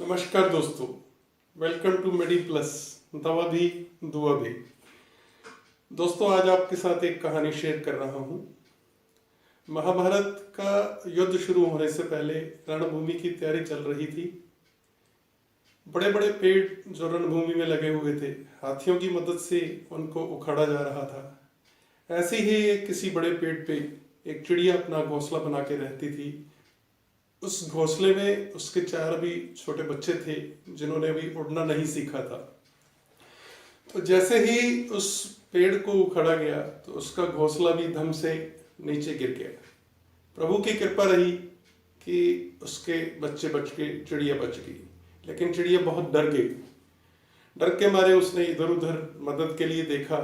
नमस्कार दोस्तों, welcome to Medi plus दवा भी दुआ भी। दोस्तों, आज आपके साथ एक कहानी शेयर कर रहा हूँ। महाभारत का युद्ध शुरू होने से पहले रणभूमि की तैयारी चल रही थी। बड़े बड़े पेड़ जो रणभूमि में लगे हुए थे, हाथियों की मदद से उनको उखाड़ा जा रहा था। ऐसे ही किसी बड़े पेड़ पे एक चिड़िया अपना घोंसला बना के रहती थी। उस घोंसले में उसके 4 भी छोटे बच्चे थे जिन्होंने अभी उड़ना नहीं सीखा था। तो जैसे ही उस पेड़ को उखाड़ा गया तो उसका घोंसला भी धम से नीचे गिर गया। प्रभु की कृपा रही कि उसके बच्चे बच गए, चिड़िया बच गई। लेकिन चिड़िया बहुत डर गई। डर के मारे उसने इधर उधर मदद के लिए देखा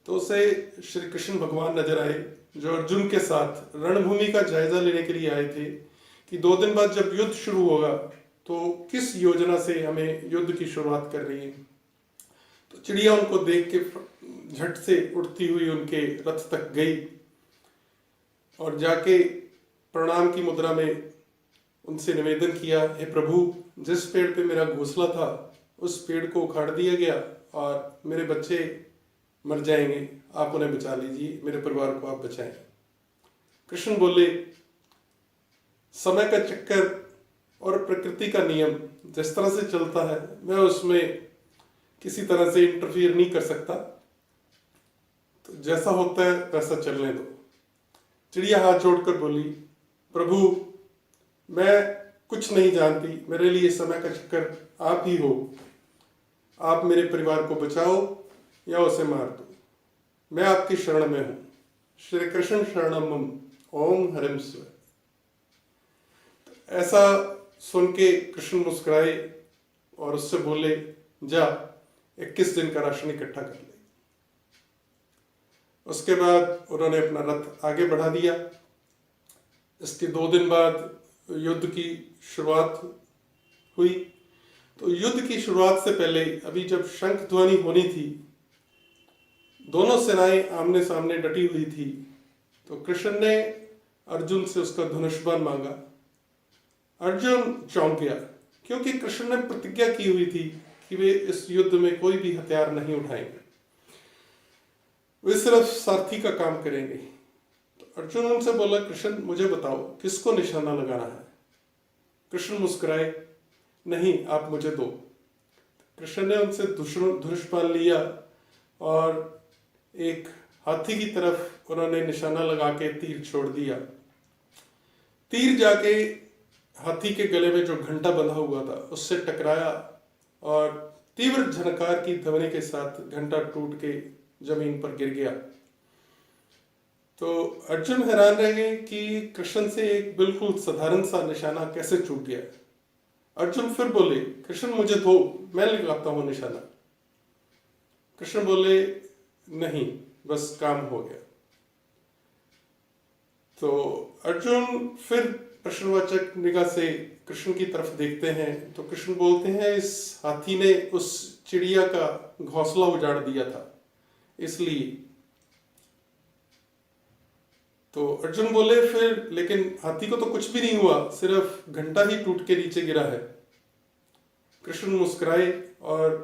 तो उसे श्री कृष्ण भगवान नजर आए, जो अर्जुन के साथ रणभूमि का जायजा लेने के लिए आए थे कि 2 दिन बाद जब युद्ध शुरू होगा तो किस योजना से हमें युद्ध की शुरुआत कर रही है। तो चिड़िया उनको देख के झट से उड़ती हुई उनके रथ तक गई और जाके प्रणाम की मुद्रा में उनसे निवेदन किया, हे प्रभु, जिस पेड़ पे मेरा घोंसला था उस पेड़ को उखाड़ दिया गया और मेरे बच्चे मर जाएंगे, आप उन्हें बचा लीजिए, मेरे परिवार को आप बचाएं। कृष्ण बोले, समय का चक्कर और प्रकृति का नियम जिस तरह से चलता है मैं उसमें किसी तरह से इंटरफियर नहीं कर सकता, तो जैसा होता है वैसा चलने दो। चिड़िया हाथ जोड़कर बोली, प्रभु, मैं कुछ नहीं जानती, मेरे लिए समय का चक्कर आप ही हो, आप मेरे परिवार को बचाओ या उसे मार दो, मैं आपकी शरण में हूं। श्री कृष्ण शरणम मम, ओम हरिम स्व। ऐसा सुन के कृष्ण मुस्कुराए और उससे बोले, जा 21 दिन का राशन इकट्ठा कर ले। उसके बाद उन्होंने अपना रथ आगे बढ़ा दिया। इसके 2 दिन बाद युद्ध की शुरुआत हुई। तो युद्ध की शुरुआत से पहले अभी जब शंख ध्वनि होनी थी, दोनों सेनाएं आमने सामने डटी हुई थी, तो कृष्ण ने अर्जुन से उसका धनुष बाण मांगा। अर्जुन चौंक गया क्योंकि कृष्ण ने प्रतिज्ञा की हुई थी कि वे इस युद्ध में कोई भी हथियार नहीं उठाएंगे, वे सिर्फ सारथी का काम करेंगे। तो अर्जुन उनसे बोला, कृष्ण मुझे बताओ किसको निशाना लगाना है। कृष्ण मुस्कुराए, नहीं, आप मुझे दो। कृष्ण ने उनसे धनुष बाण लिया और एक हाथी की तरफ उन्होंने निशाना लगा के तीर छोड़ दिया। तीर जाके हाथी के गले में जो घंटा बंधा हुआ था उससे टकराया और तीव्र झनकार की ध्वनि के साथ घंटा टूट के जमीन पर गिर गया। तो अर्जुन हैरान रह गए कि कृष्ण से एक बिल्कुल साधारण सा निशाना कैसे चूक गया। अर्जुन फिर बोले, कृष्ण मुझे दो, मैं लगाता हूं निशाना। कृष्ण बोले, नहीं, बस काम हो गया। तो अर्जुन फिर प्रश्नवाचक निगाह से कृष्ण की तरफ देखते हैं तो कृष्ण बोलते हैं, इस हाथी ने उस चिड़िया का घोंसला उजाड़ दिया था, इसलिए। तो अर्जुन बोले, फिर लेकिन हाथी को तो कुछ भी नहीं हुआ, सिर्फ घंटा ही टूट के नीचे गिरा है। कृष्ण मुस्कुराए और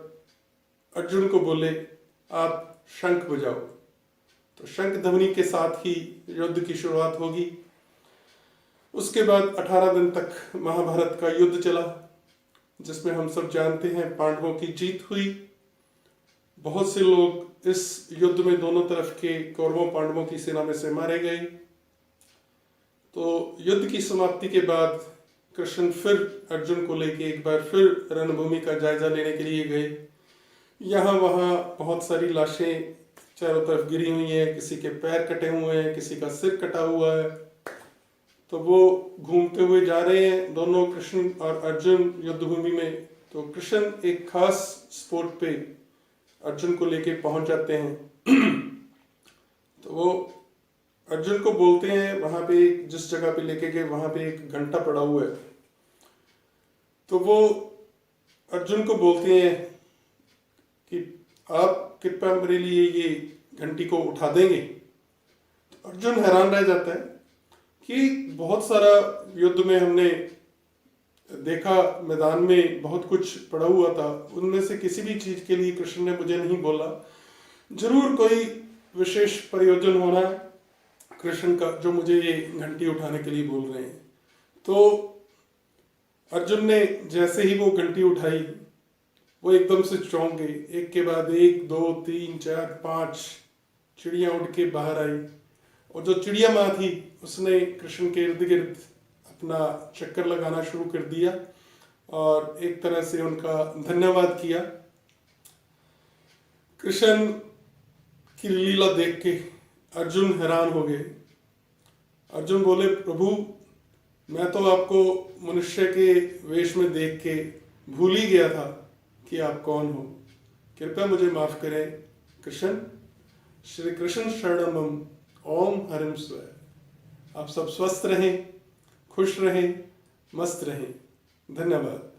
अर्जुन को बोले, आप शंख बजाओ। तो शंख ध्वनि के साथ ही युद्ध की शुरुआत होगी। उसके बाद 18 दिन तक महाभारत का युद्ध चला, जिसमें हम सब जानते हैं पांडवों की जीत हुई। बहुत से लोग इस युद्ध में दोनों तरफ के कौरवों पांडवों की सेना में से मारे गए। तो युद्ध की समाप्ति के बाद कृष्ण फिर अर्जुन को लेके एक बार फिर रणभूमि का जायजा लेने के लिए गए। यहाँ वहाँ बहुत सारी लाशें चारों तरफ गिरी हुई हैं, किसी के पैर कटे हुए हैं, किसी का सिर कटा हुआ है। तो वो घूमते हुए जा रहे हैं दोनों, कृष्ण और अर्जुन, युद्ध भूमि में। तो कृष्ण एक खास स्पॉट पे अर्जुन को लेके पहुंच जाते हैं। तो वो अर्जुन को बोलते हैं, वहां पे जिस जगह पे लेके गए वहां पे एक घंटा पड़ा हुआ है। तो वो अर्जुन को बोलते हैं कि आप कृपया मेरे लिए ये घंटी को उठा देंगे। तो अर्जुन हैरान रह जाता है कि बहुत सारा युद्ध में हमने देखा मैदान में बहुत कुछ पड़ा हुआ था, उनमें से किसी भी चीज के लिए कृष्ण ने मुझे नहीं बोला। जरूर कोई विशेष प्रयोजन होना है कृष्ण का जो मुझे ये घंटी उठाने के लिए बोल रहे हैं। तो अर्जुन ने जैसे ही वो घंटी उठाई, वो एकदम से चौंक गई। एक के बाद एक, 2, 3, 4, 5 चिड़िया उड़ के बाहर आई, और जो चिड़िया माँ थी उसने कृष्ण के इर्द गिर्द अपना चक्कर लगाना शुरू कर दिया और एक तरह से उनका धन्यवाद किया। कृष्ण की लीला देख के अर्जुन हैरान हो गए। अर्जुन बोले, प्रभु मैं तो आपको मनुष्य के वेश में देख के भूल ही गया था कि आप कौन हो, कृपया मुझे माफ करें कृष्ण। श्री कृष्ण शरणमम ओम हरिम स्वय। आप सब स्वस्थ रहें, खुश रहें, मस्त रहें। धन्यवाद।